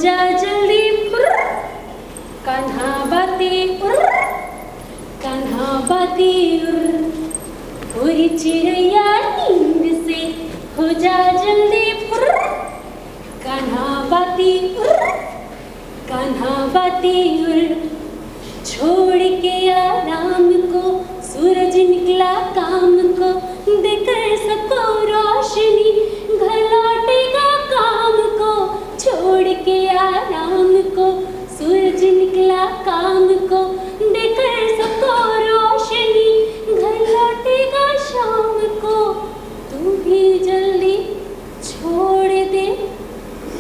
जा जल्दी कान्हा बाती कान्हा बाती पूरी चिड़ैया नींद से हो जा जल्दी कान्हा बाती छोड़ के आराम को सूरज निकला काम को देकर सबको रोशनी घर लौटेगा काम को छोड़ के आराम को सूरज निकला काम को देकर सबको रोशनी घर लौटेगा शाम को तू भी जल्दी छोड़ दे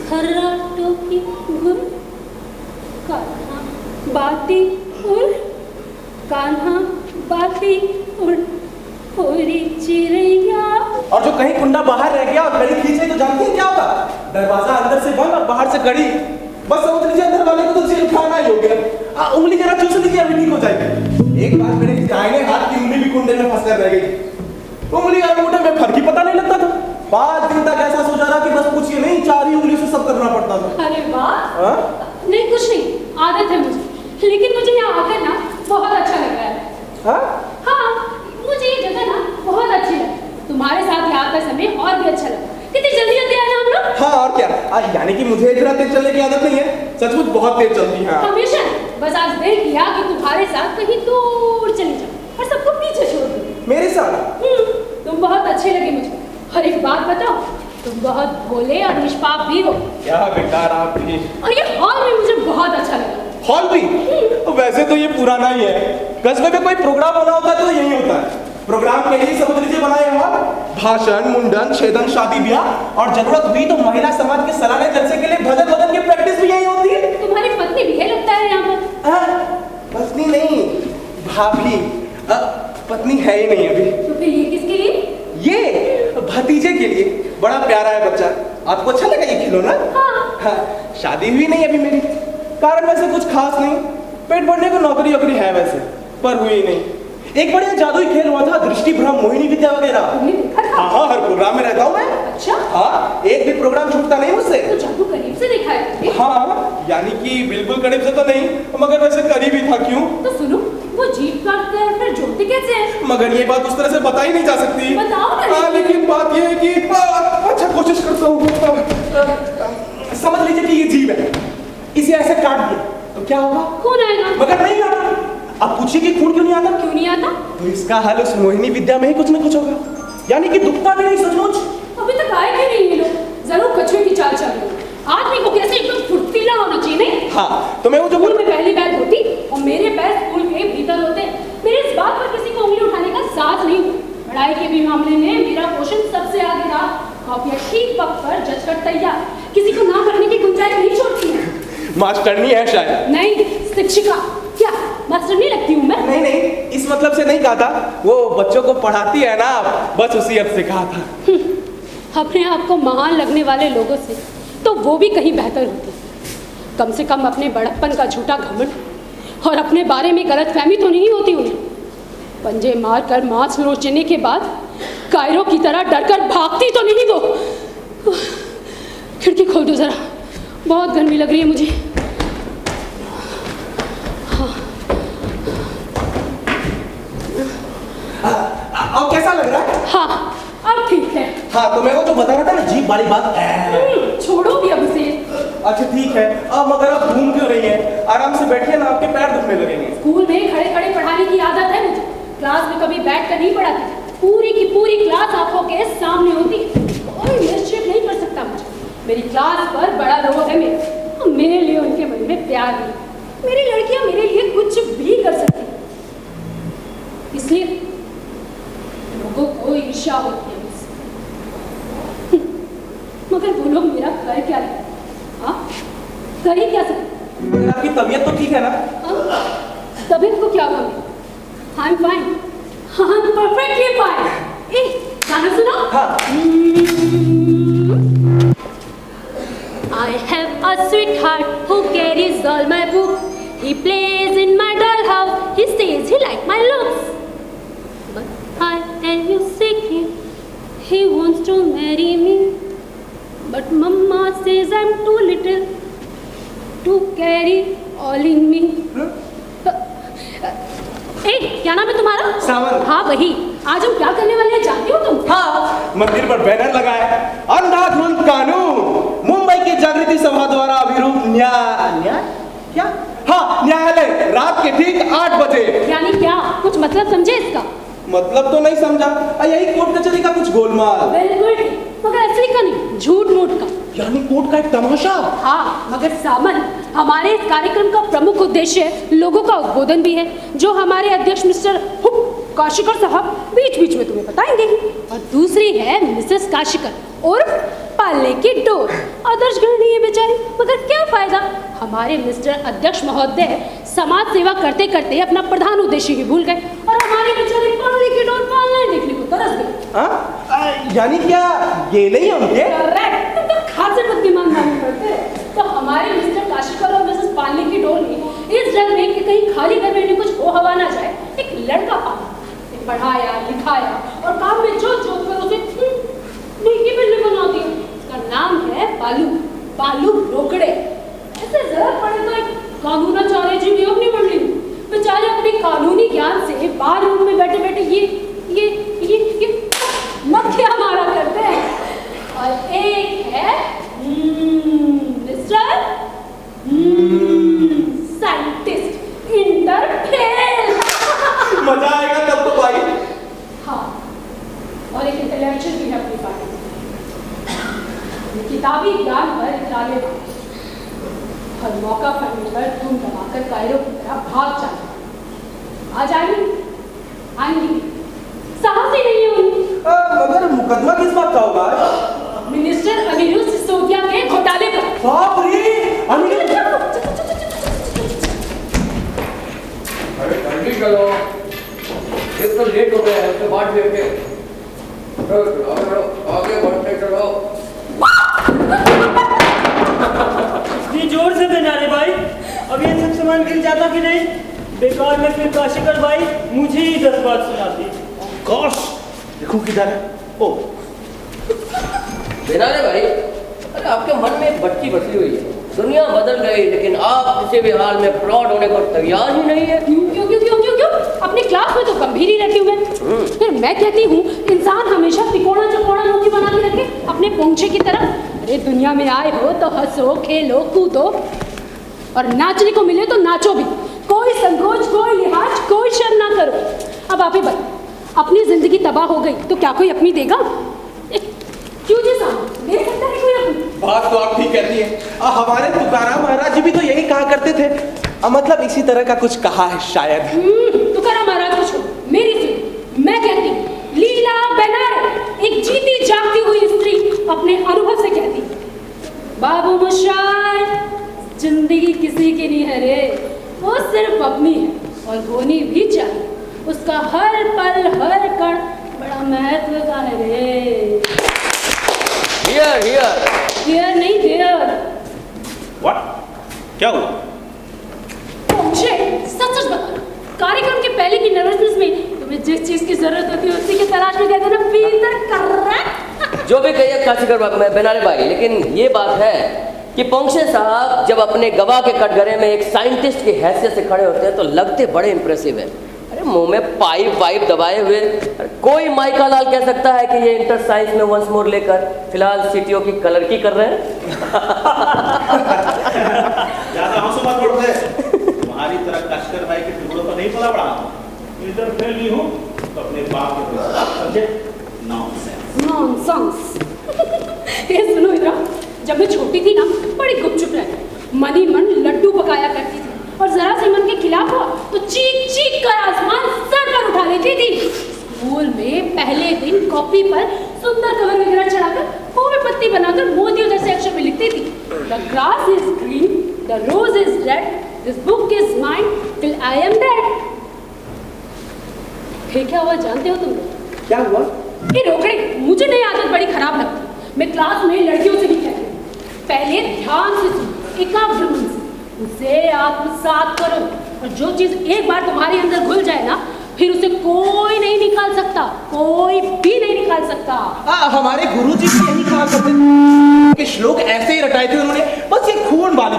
खर्राटों की धुन कान्हा बाती कान्हा बाती पूरी चिड़ैया। और जो कहीं कुंडा बाहर रह गया और कड़ी खींचे तो जानती है क्या होगा? दरवाजा अंदर से बंद और बाहर से कड़ी। बस समझ लीजिए अंदर वाले को तो सिर उठाना ही हो गया। उंगली जरा चूस लीजिए अभी ठीक हो जाएगी। एक बार मेरे दाहिने हाथ की उंगली भी कुंडे में फंस कर रह गई। उंगली और अंगूठे में फर्क ही पता नहीं लगता था। 5 दिन तक ऐसा सोचा रहा कि बस पूछिए नहीं 4 ही उंगली से सब करना पड़ता था। अरे वाह। नहीं कुछ नहीं, आदत है मुझे, लेकिन मुझे यहाँ आकर ना बहुत अच्छा लग रहा है। हाँ, मुझे ये जगह ना बहुत अच्छी लगी। तुम्हारे साथ यहाँ का समय और भी अच्छा लगा। कितनी जल्दी जल्दी आए ना हम लोग। हाँ और क्या, यानी कि मुझे इतना तेज चलने की आदत नहीं है, सचमुच बहुत तेज चलती है हमेशा। बस आज दिल किया कि तुम्हारे साथ कहीं दूर चली जाओ और सबको पीछे छोड़ दो। मेरे साथ? तुम बहुत अच्छे लगे मुझे। और एक बात बताओ, तुम बहुत भोले और निष्पाप भी हो। क्या बेकार आप भी। और ये हॉल भी मुझे बहुत अच्छा लगा। हॉल भी? वैसे तो ये पुराना ही है। कस्बे में कोई प्रोग्राम होना होता है तो यही होता है। प्रोग्राम के लिए समझ लीजिए बनाए हॉल। भाषण, मुंडन, छेदन, शादी ब्याह और जरूरत हुई तो महिला समाज के सालाना जलसे के लिए भजन वदन की प्रैक्टिस भी यही होती है। तुम्हारी पत्नी भी है लगता है यहाँ पर। पत्नी नहीं, भाभी। पत्नी है ही नहीं अभी। तो फिर ये किसके लिए? ये भतीजे के लिए। बड़ा प्यारा है बच्चा। आपको अच्छा लगा ये खिलौना? हाँ। शादी हुई नहीं अभी मेरी, कारण वैसे कुछ खास नहीं। पेट भरने को नौकरी वोकरी है वैसे, पर हुई नहीं। एक बढ़िया जादुई खेल हुआ था, दृष्टि भ्रम, मोहिनी विद्या वगैरह। हाँ, हर प्रोग्राम में रहता हूँ मैं। अच्छा? हाँ, एक भी प्रोग्राम छूटता नहीं मुझसे। तो जादू करीब से देखा है? हाँ, यानी कि बिल्कुल करीब से तो नहीं, मगर वैसे करीब ही था। क्यों? तो सुनो, वो जीप काटते हैं फिर जोड़ते कैसे हैं? मगर ये बात उस तरह से बता ही नहीं जा सकती। बताओ ना। लेकिन बात ये है कि अच्छा कोशिश करता हूँ। समझ लीजिए कि ये जीव है, इसे ऐसे काट दिया तो क्या होगा? खून आएगा। मगर नहीं आता। अब पूछिए कि खून क्यों नहीं आता? क्यों नहीं आता? तो इसका हल उस मोहिनी विद्या में ही कुछ ना कुछ होगा, यानी कि दुखता भी नहीं सचमुच। अभी तक आए क्यों नहीं ये लोग? जरूर कछुए की चाल चल रही। आदमी को कैसे एकदम फुर्तीला होना चाहिए नहीं? हाँ, तो मैं वो जो स्कूल में पहली बैच होती और मेरे पैर स्कूल के भीतर होते, मेरे इस बात पर किसी को उंगली उठाने का साथ नहीं हुआ। पढ़ाई के भी मामले में मेरा क्वेश्चन सबसे आगे रहा। कॉपियां ठीक वक्त पर जज कर तैयार, किसी को ना करने की गुंजाइश नहीं छोड़ती है। मास्टरनी है शायद। नहीं, शिक्षिका। क्या मास्टरनी लगती हूँ मैं? नहीं, इस मतलब से नहीं कहा था। वो बच्चों को पढ़ाती है ना, बस उसी अर्थ से कहा था। अपने आप को महान लगने वाले लोगों से तो वो भी कहीं बेहतर होती। कम से कम अपने बड़प्पन का झूठा घमंड और अपने बारे में गलतफहमी तो नहीं होती उन्हें। पंजे मार कर मांस नोचने के बाद कायरों की तरह डरकर भागती तो नहीं वो। खिड़की खोल दो जरा, बहुत गर्मी लग रही है मुझे। अब कैसा लग रहा है? हाँ, अब ठीक है। हाँ, तो मैं वो जो बता रहा था ना जीभ वाली बात। छोड़ो भी अब उसे। अच्छा ठीक है, अब मगर आप घूम क्यों रही हैं? आराम से बैठिए ना, आपके पैर दुखने लगेंगे। स्कूल में खड़े खड़े पढ़ाने की आदत है मुझे। क्लास में कभी बैठ कर नहीं पढ़ाती, पूरी की पूरी क्लास आंखों के सामने होती। कोई निश्चित नहीं कर सकता मुझे। मेरी क्लास पर बड़ा रोग है मेरे लिए उनके मन में प्यार है। मेरी लड़कियां मेरे लिए कुछ भी कर सकती, इसलिए लोगों को ईर्ष्या होती है मुझसे। मगर वो लोग मेरा कर क्या ले? हाँ, कर ही क्या सकते? आपकी तबीयत तो ठीक है ना? तबीयत को क्या हुआ? I'm fine. I'm perfectly fine. गाना सुनो? हाँ। I have a sweetheart who carries all my books. He plays in my dollhouse. He says he likes my looks. But I tell you secret, he wants to marry me. But Mama says I'm too little. to carry all in me. ए, क्या नाम है तुम्हारा? सावन। हाँ वही। आज हम क्या करने वाले हैं जानते हो तुम? हाँ, मंदिर पर बैनर लगा है, अंधाधुंध कानून, मुंबई की जागृति सभा द्वारा अभिरूप न्याय क्या? हाँ, न्यायालय रात के ठीक 8 बजे। यानी क्या? कुछ मतलब समझे इसका? मतलब तो नहीं समझा। यही कोर्ट कचहरी का कुछ गोलमाल। बिल्कुल ठीक, मगर असली का नहीं, झूठ मूठ का। यानी कोर्ट का एक तमाशा। हाँ, मगर सामन, हमारे इस कार्यक्रम का प्रमुख उद्देश्य लोगों का उद्बोधन भी है, जो हमारे अध्यक्ष मिस्टर काशिकर साहब बीच बीच में तुम्हें बताएंगे। और दूसरी है मिसेस काशिकर उर्फ पालने की डोर। आदर्श गृहिणी है बेचारी, मगर क्या फायदा? हमारे मिस्टर अध्यक्ष महोदय समाज सेवा करते करते अपना प्रधान उद्देश्य ही भूल गए और हमारे बेचारे पालने की डोर पालना देखने को तरस गए। यानी क्या ये नहीं होंगे? करेक्ट, तुम तो खासे बुद्धिमान मालूम पड़ते। तो हमारे मिस्टर काशिकर और मिसेस पालने की डोर ने इस डर में कि कहीं खाली घर में कुछ हो हवा ना जाए, एक लड़का पाला, पढ़ाया लिखाया और काम में जो कर उसे नीकी बिल्ली बना दी। उसका नाम है बालू, बालू रोकड़े। ऐसे जरूरत पड़े तो एक कानूनाचार्य जी नियोग नहीं बन ली। बेचारे अपने कानूनी ज्ञान से बाहर रूम में बैठे बैठे ये मक्खियां मारा करते हैं। और एक है मिस्टर साइंटिस्ट इंटरफेल। मजा आएगा तब तो भाई। हाँ, और एक इंटेलेक्चुअल भी है अपनी पार्टी में। किताबी ज्ञान पर निकाले हर मौका पर मिलकर धूम दबाकर कायरों की तरह भाग जाए। आज आएंगी साहस ही नहीं है उन्हें। मगर मुकदमा किस बात का होगा? मिनिस्टर अनिरुद्ध सिसोदिया के घोटाले पर। बाप रे, अरे जल्दी चलो, एक तो लेट हो गया है, उसके बाद देखे। आगे बढ़ते चलो। इतनी जोर से बनाने भाई, अब ये सब सामान गिर जाता कि नहीं? बेकार में फिर काशिकर भाई मुझे ही 10 बात सुनाती। गॉश, देखो किधर है। ओ, बेनाले भाई, अरे आपके मन में एक भटकी बसी हुई है। दुनिया बदल गई, लेकिन आप किसी भी हाल में फ्रॉड होने को तैयार ही नहीं है। क्यों क्यों क्यों क्यों क्यों क्यों? अपनी क्लास में तो गंभीर ही रहती हूँ मैं। फिर मैं कहती हूँ इंसान हमेशा तिकोना चकोना मुखी बना के रखे अपने पोंछे की तरह। अरे दुनिया में आए हो तो हंसो खेलो कूदो और नाचने को मिले तो नाचो भी। कोई संकोच, कोई लिहाज, कोई शर्म ना करो। अब आप ही बताओ, अपनी जिंदगी तबाह हो गई तो क्या कोई अपनी देगा? क्यों जी साहब, दे सकता है कोई अपनी? बात तो आप ठीक कहती है। हमारे तुकाराम महाराज जी भी तो यही कहा करते थे। मतलब इसी तरह का कुछ कहा है शायद। तुकाराम महाराज को छोड़ो, मेरी सुनो। मैं कहती हूँ लीला बेनारे एक जीती जागती हुई स्त्री अपने अनुभव से कहती, बाबू मुशार, जिंदगी किसी की नहीं है रे, वो सिर्फ अपनी है और होनी भी चाहिए। उसका हर पल हर कण बड़ा महत्व का है रे। हियर हियर हियर नहीं देयर। व्हाट? क्या हुआ? मुझे सच सच बता, कार्यक्रम के पहले की नर्वसनेस में तुम्हें जिस चीज की जरूरत होती है उसी की तलाश में कहते हैं ना, पीटर करेक्ट। जो भी कहिए काशिकर बेनाले भाई, लेकिन ये बात है कि पोंक्षे साहब जब अपने गवाह के कटघरे में एक साइंटिस्ट की हैसियत से खड़े होते हैं तो लगते बड़े इंप्रेसिव है। अरे मुंह में पाइप वाइप दबाए हुए कोई माइका लाल कह सकता है कि ये इंटर साइंस में वंस मोर लेकर फिलहाल सीटीओ की कलर की कर रहे हैं। ज्यादा हंसो मत पड़ते, तुम्हारी तरह काशिकर भाई के टुकड़ों पर नहीं पला पड़ा। इधर फेल नहीं हूँ तो अपने बाप के पास समझे। नॉनसेंस। ये सुनो इधर, जब मैं छोटी थी ना बड़ी गुपचुप रहती, मन ही मन लड्डू पकाया करती थी और जरा से मन के खिलाफ हुआ तो चीख चीख कर आसमान सर पर उठा लेती थी। स्कूल में पहले दिन कॉपी पर सुंदर कवर वगैरह चढ़ाकर फूल पत्ती बनाकर मोतियों जैसे अक्षर में लिखती थी, the grass is green, the rose is red, this book is mine till I am dead. फिर क्या हुआ जानते हो तुम? क्या हुआ? ये रोकड़े, मुझे नहीं आदत बड़ी खराब लगती। मैं क्लास में लड़कियों से भी कहती हूँ, पहले ध्यान से सुनो, एकाग्र मन से उसे आत्मसात करो और जो चीज एक बार तुम्हारे अंदर घुल जाए ना, फिर उसे कोई नहीं निकाल सकता, कोई भी नहीं निकाल सकता। हमारे गुरुजी भी यही कहा करते थे कि श्लोक ऐसे ही रटाए थे उन्होंने, बस ये खून वाली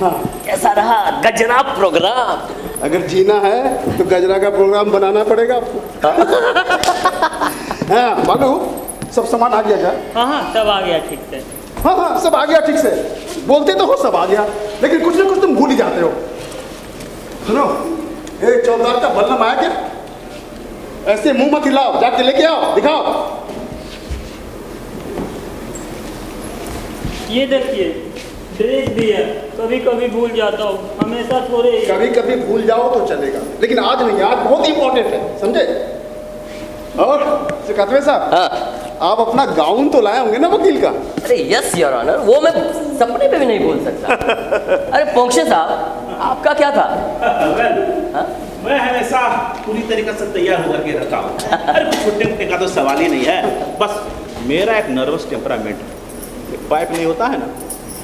हाँ। कैसा रहा गजरा प्रोग्राम? अगर जीना है तो गजरा का प्रोग्राम बनाना पड़ेगा आपको। हाँ बालू, सब सामान आ गया क्या? हाँ हाँ सब आ गया ठीक से। हाँ हाँ सब आ गया ठीक से। बोलते तो हो सब आ गया, लेकिन कुछ ना कुछ तुम भूल ही जाते हो। सुनो, ये चौधार का बल्लम आया क्या? ऐसे मुंह मत हिलाओ, जाके लेके आओ, दिखाओ। ये देखिए ड्रेस भी है, कभी कभी भूल जाता हूँ, हमेशा थोड़े ही। कभी कभी भूल जाओ तो चलेगा, लेकिन आज नहीं, आज बहुत इंपॉर्टेंट है, समझे? और सिकतवे साहब, हाँ। आप अपना गाउन तो लाए होंगे ना वकील का? अरे यस योर ऑनर, वो मैं सपने में भी नहीं भूल सकता। अरे पोंक्षे साहब, आपका क्या था? हाँ? मैं हमेशा पूरी तरीके से तैयार होकर के रखा हूँ। अरे छुट्टे मुट्टे का तो सवाल ही नहीं है, बस मेरा एक नर्वस टेम्परामेंट, एक पाइप नहीं होता है ना,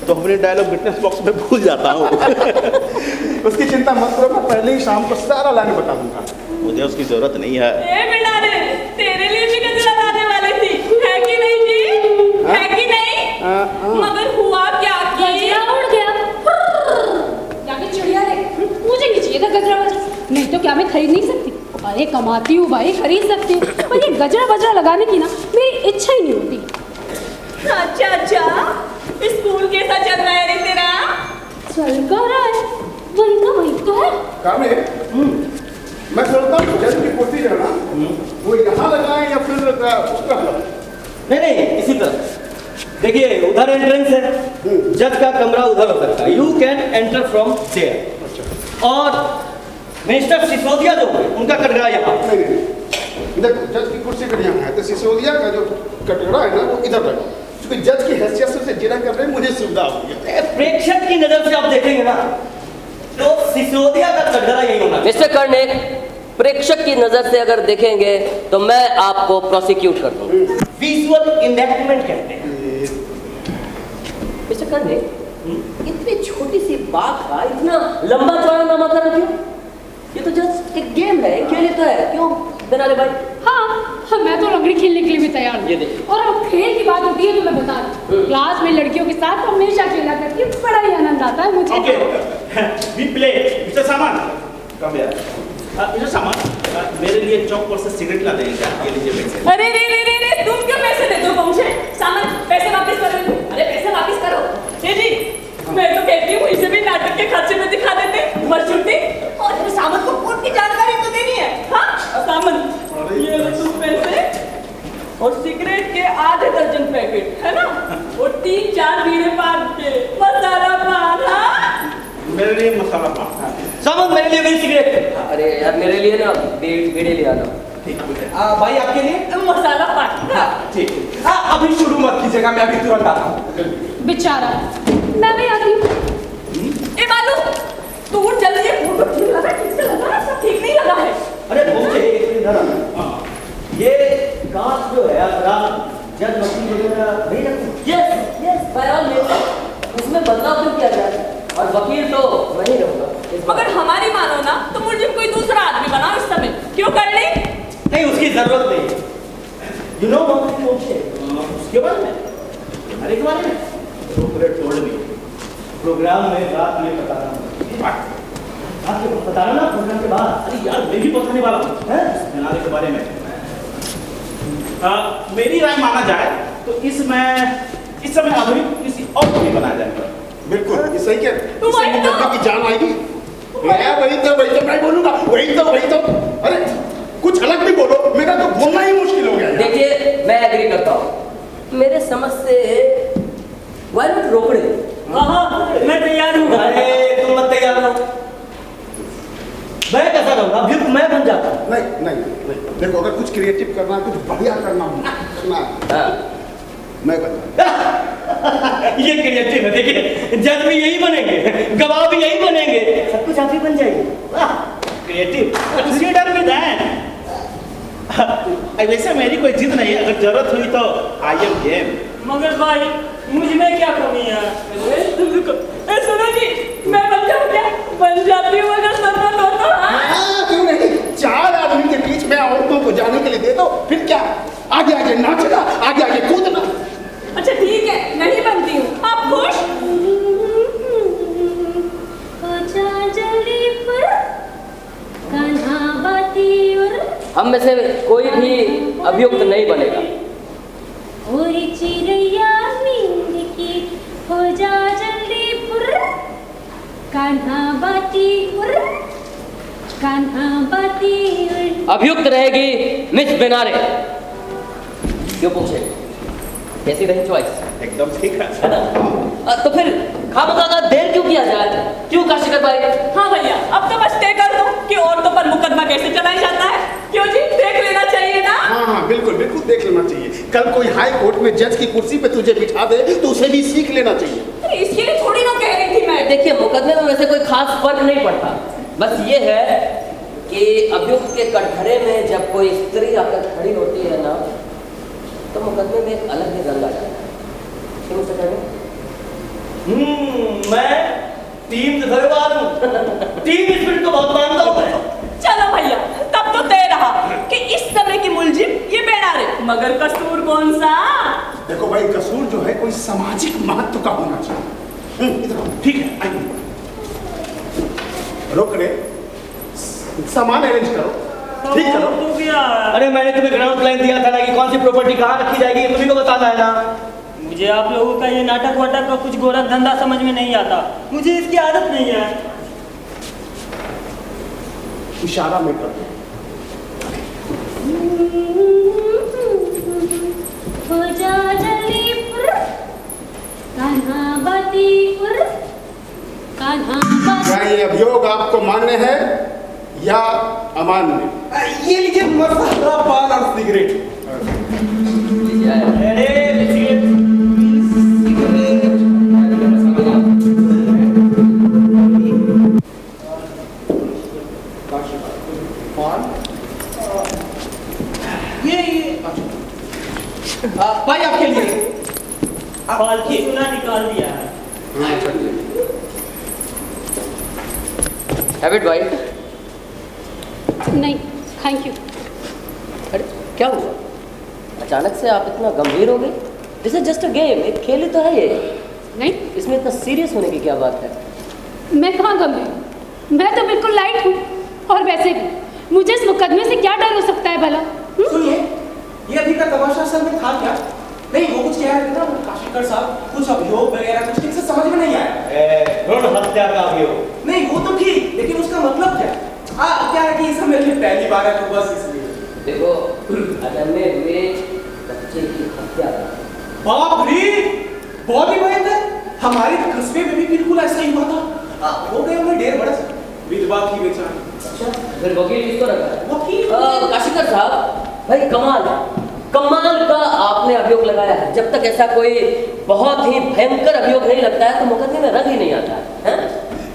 तो अपने डायलॉग विटनेस बॉक्स में भूल जाता हूँ। उसकी चिंता मत करो, मैं पहले ही शाम को सारा लाइन बता दूंगा। मुझे उसकी जरूरत नहीं है। ए बिलारे, तेरे लिए भी गजरा लाने वाली थी, है कि नहीं जी? है कि नहीं? मगर हुआ क्या कि गजरा उड़ गया। जाके चिड़िया देख, मुझे नहीं चाहिए था गजरा वजरा, नहीं तो क्या मैं खरीद नहीं सकती? अरे कमाती हूँ भाई, खरीद सकती हूँ, पर ये गजरा वजरा लगाने की ना मेरी इच्छा ही नहीं होती। अच्छा अच्छा, स्कूल कैसा चल रहा है रे तेरा? चल कर रहा है, वही का वही तो है। काम है, मैं सोचता हूँ जज की कुर्सी जो है ना, वो यहाँ लगाएं या फिर उस तरफ? नहीं इसी तरह। देखिए उधर एंट्रेंस है, जज का कमरा उधर हो सकता है, you can enter from there. और मिस्टर सिसोदिया जो है उनका कटघरा यहाँ। नहीं, देखो जज की कुर्सी का यहाँ है, तो सिसोदिया का जो कटघरा है ना वो इधर रखो, क्योंकि जज की हैसियत से उसे जिला कर रहे हैं, मुझे सुविधा होगी। प्रेक्षक की नजर से आप देखेंगे ना तो सिसोदिया का कटघरा यही होना। मिस्टर कर्णिक, प्रेक्षक की नजर से अगर देखेंगे तो मैं आपको प्रोसिक्यूट कर दूंगा। विजुअल इनएक्टमेंट कहते हैं। मिस्टर कर्णिक, इतनी छोटी सी बात का इतना लंबा चौड़ा नामाकरण क्यों? ये तो जस्ट एक गेम है, खेल तो है, क्यों बेनाले भाई? हाँ, मैं तो लंगड़ी खेलने के लिए भी तैयार हूँ। ये देखिए। और अब खेल की बात होती है तो मैं बता रही हूँ, क्लास में लड़कियों के साथ हमेशा खेला करती हूँ, बड़ा ही आनंद आता है मुझे। Okay, we play. मिस्टर सामान, कम यार। मिस्टर सामान, मेरे लिए चौक पर से सिगरेट ला देंगे क्या? ये लीजिए पैसे। अरे रे रे रे रे, तुम क्यों पैसे देते हो पहुंचे? सामान पैसे वापस करो। अरे पैसे वापस करो। जी मैं तो कहती हूँ इसे भी नाटक के खर्चे में दिखा देते, मशहूरी। और फिर सामान को कोर्ट की जानकारी तो देनी है। हाँ सामान, ये लो तुम पैसे और सिगरेट के आधे दर्जन पैकेट, है ना? और 3-4 बीड़े पान के मसाला पान। हाँ मेरे लिए मसाला पान। सामान मेरे लिए भी सिगरेट। अरे यार मेरे लिए ना बीड़े ले आना। ठीक है भाई, आपके लिए मसाला पान। हाँ ठीक है। अभी शुरू मत कीजिएगा, मैं अभी तुरंत आता हूँ। बेचारा, मैं भी आती हूँ। ए बालू, तू उठ जल्दी, ये फोटो ठीक लगा? ठीक से लगा ना? सब ठीक नहीं लगा है। अरे पहुंचे इधर आना। ये कास्ट जो है आपका जज वकील वगैरह नहीं रखते? Yes yes, by all means उसमें बदलाव क्यों किया जाए? और वकील तो मैं ही रहूंगा। मगर हमारी मानो ना तो मुझे कोई दूसरा आदमी बनाओ इस समय। क्यों कर ली? नहीं उसकी जरूरत नहीं। यू नो उसके बारे में, अरे के बारे में टोल्ड मी प्रोग्राम में रात में बताना। आपको बताना ना प्रोग्राम के बाद। अरे यार मैं भी बताने वाला हूँ बेनाले के बारे में। मेरी राय माना जाए तो इस समय अभी किसी और को भी बनाया जाएगा। बिल्कुल ये सही कह रहे तुम हैं, वही तो। लड़की की जान आएगी। वही तो मैं बोलूंगा, वही तो। अरे कुछ अलग भी बोलो, मेरा तो बोलना ही मुश्किल हो गया यार। देखिए मैं एग्री करता हूँ, मेरे समझ से व्हाई नॉट रोकड़े? हाँ मैं तैयार हूँ। अरे तुम मत तैयार हो, मैं कैसा रहूंगा? अभी मैं बन जाता। नहीं, देखो अगर कुछ क्रिएटिव करना है, कुछ बढ़िया करना हाँ। मैं बता। ये क्रिएटिव है। देखिए जज भी यही बनेंगे, गवाह भी यही बनेंगे, सब कुछ आप ही बन जाएंगे। Creative consider with that. वैसे मेरी कोई जिद नहीं है, अगर जरूरत हुई तो आई एम गेम। मगर भाई मुझ में क्या कमी है? ए सुनो जी, मैं बन जाऊँ क्या? बन जाती हूँ अगर जरूरत हो तो। हाँ? क्यों नहीं, 4 आदमी के बीच में औरतों को जाने के लिए दे दो, फिर क्या? आगे नाचना, आगे कूदना। अच्छा ठीक है, नहीं बनती हूँ। आप खुश? हम में से कोई भी अभियुक्त नहीं बनेगा। और चिड़ैया नींद की हो जा जल्दी पुर्र, कान्हा बाती उर्र, कान्हा बाती उर्र। अभियुक्त रहेगी मिस बेनारे। क्यों पूछे, कैसी रही चॉइस? एकदम ठीक है। है ना? तो फिर खामखा देर क्यों किया जाए? क्यों काशीकर भाई? हाँ भैया, अब तो बस तय कर दो कि औरतों पर मुकदमा कैसे चलाया जाता है। क्यों जी, देख लेना चाहिए ना? हाँ बिल्कुल बिल्कुल देख लेना चाहिए। कल कोई हाई कोर्ट में जज की कुर्सी पे तुझे बिठा दे तो उसे भी सीख लेना चाहिए। अरे इसके लिए थोड़ी ना कह रही थी मैं। देखिए, मुकदमे में वैसे कोई खास फर्क नहीं पड़ता। बस ये है कि अभियुक्त के कटघरे में जब कोई स्त्री आकर खड़ी होती है ना, तो मुकदमे में एक अलग ही रंग आ जाता है। क्यों से कहें? मैं टीम धन्यवाद हूँ। टीम स्पिरिट को बहुत मानता हूँ मैं। चलो भैया, तब तो तय रहा कि इस समय की मुलजिम ये बेनारे, मगर कसूर कौन सा? देखो भाई, कसूर जो है कोई सामाजिक महत्व का होना चाहिए। इधर आओ। ठीक है, आइए। रोक रे, सामान अरेंज करो, ठीक करो। तो क्या? अरे मैंने तुम्हें ग्राउंड प्लान दिया था ना कि कौन सी प्रॉपर्टी कहाँ रखी जाएगी, ये तुम्ही को बताना है ना। मुझे आप लोगों का ये नाटक वाटक का कुछ गोरख धंधा समझ में नहीं आता। मुझे इसकी आदत नहीं है। इशारा में कर दो। हो जा जल्दी पुर्र, कान्हा बाती उर्र, कान्हा बाती। क्या ये अभियोग आपको मान्य है या अमान्य? ये लीजिए मसाला पान और सिगरेट। भाई आपके लिए फालतू चूना निकाल दिया है। हैव इट भाई। नहीं, थैंक यू। अरे क्या हुआ, अचानक से आप इतना गंभीर हो गए? This is just a game, एक खेल ही तो है ये। नहीं, इसमें इतना सीरियस होने की क्या बात है? मैं कहाँ गंभीर हूँ? मैं तो बिल्कुल लाइट हूँ। और वैसे भी मुझे इस मुकदमे से क्या डर हो सकता है भला? सुनिए, ये अभी का तमाशा असल में था क्या? नहीं, वो कुछ कह रहे थे ना काशीकर साहब, कुछ अभियोग वगैरह कुछ ठीक से समझ में नहीं आया। भ्रूण हत्या का अभियोग। नहीं, वो तो ठीक, लेकिन उसका मतलब क्या? क्या है कि ये सब मेरे लिए पहली बार है, तो बस इसलिए। देखो, अजन्मे हुए बच्चे की हत्या। बाप रे, बहुत ही भयंकर। हमारे कस्बे में भी बिल्कुल ऐसा ही हुआ था। हो गए उन्हें 1.5 बरस, विधवा की बेचारी। अच्छा, फिर वकील किसको रखा है? वकील काशीकर साहब, भाई कमाल का आपने अभियोग लगाया है। जब तक ऐसा कोई बहुत ही भयंकर अभियोग नहीं लगता है तो मुकदमे में रंग ही नहीं आता है।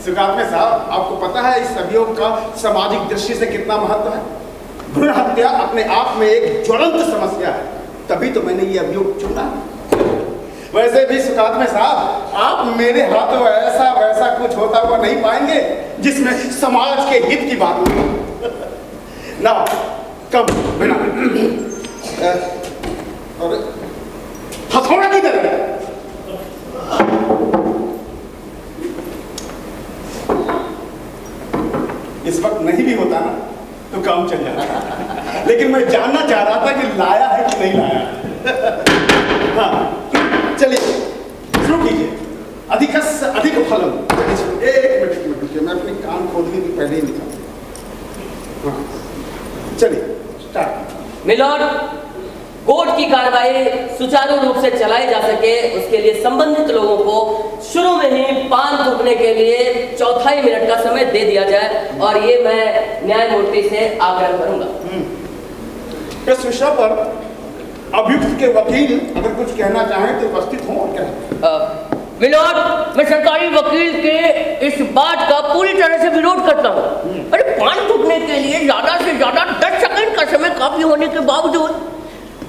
सुगात्मे साहब, आपको पता है इस अभियोग का सामाजिक दृष्टि से कितना महत्व है? भ्रूण हत्या अपने आप में एक ज्वलंत समस्या है, तभी तो मैंने ये अभियोग चुना। वैसे भी सुगात्मे साहब, आप मेरे हाथों ऐसा वैसा कुछ होता हुआ नहीं पाएंगे जिसमें समाज के हित की बात हो। ना कम बिना और हथौड़ा की तरह इस वक्त नहीं भी होता ना तो काम चल जाता। लेकिन मैं जानना चाह रहा था कि लाया है कि नहीं लाया। हाँ चलिए शुरू कीजिए। अधिक से अधिक फलम। एक मिनट रुकिए, मैं अपने कान खोलने की पहले ही निकाल। हाँ चलिए स्टार्ट। मिलॉर्ड, कोर्ट की कार्रवाई सुचारू रूप से चलाई जा सके उसके लिए संबंधित लोगों को शुरू में ही पान थूकने के लिए 4 मिनट का समय दे दिया जाए, और ये मैं न्यायमूर्ति से आग्रह करूंगा। इस विषय पर अभियुक्त के वकील अगर कुछ कहना चाहें तो उपस्थित हों और कहें। मिलॉर्ड, मैं सरकारी वकील के इस बात का पूरी तरह से विरोध करता हूँ। अरे पान थूकने के लिए ज्यादा से ज्यादा 10 सेकंड का समय काफी होने के बावजूद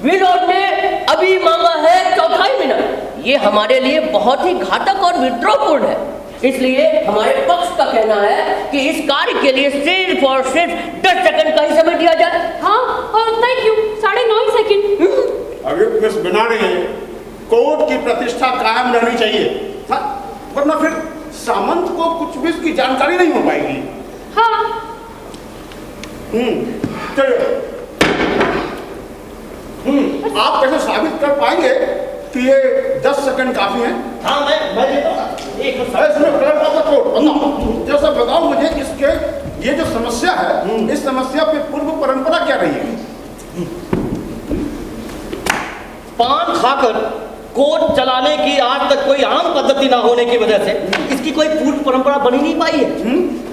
मिलॉर्ड ने अभी मांगा है 4 मिनट। ये हमारे लिए बहुत ही घातक और विद्रोहपूर्ण है। इसलिए हमारे पक्ष का कहना है कि इस कार्य के लिए सिर्फ और सिर्फ 10 सेकंड का ही समय दिया जाए। हाँ, और उतना ही क्यों? 9.5 सेकंड। अभियुक्त मिस बनाने कोर्ट की प्रतिष्ठा कायम रहनी चाहिए, वरना फिर सामंत को कुछ भी इसकी जानकारी नहीं हो पाएगी। हाँ। चलिए आप कैसे साबित कर पाएंगे कि ये 10 सेकंड काफी है? हाँ मैं देता हूँ ना। एक जैसा बताओ मुझे इसके ये जो समस्या है, इस समस्या पे पूर्व परंपरा क्या रही है? पान खाकर कोर्ट चलाने की आज तक कोई आम पद्धति ना होने की वजह से इसकी कोई पूर्व परंपरा बनी नहीं पाई है।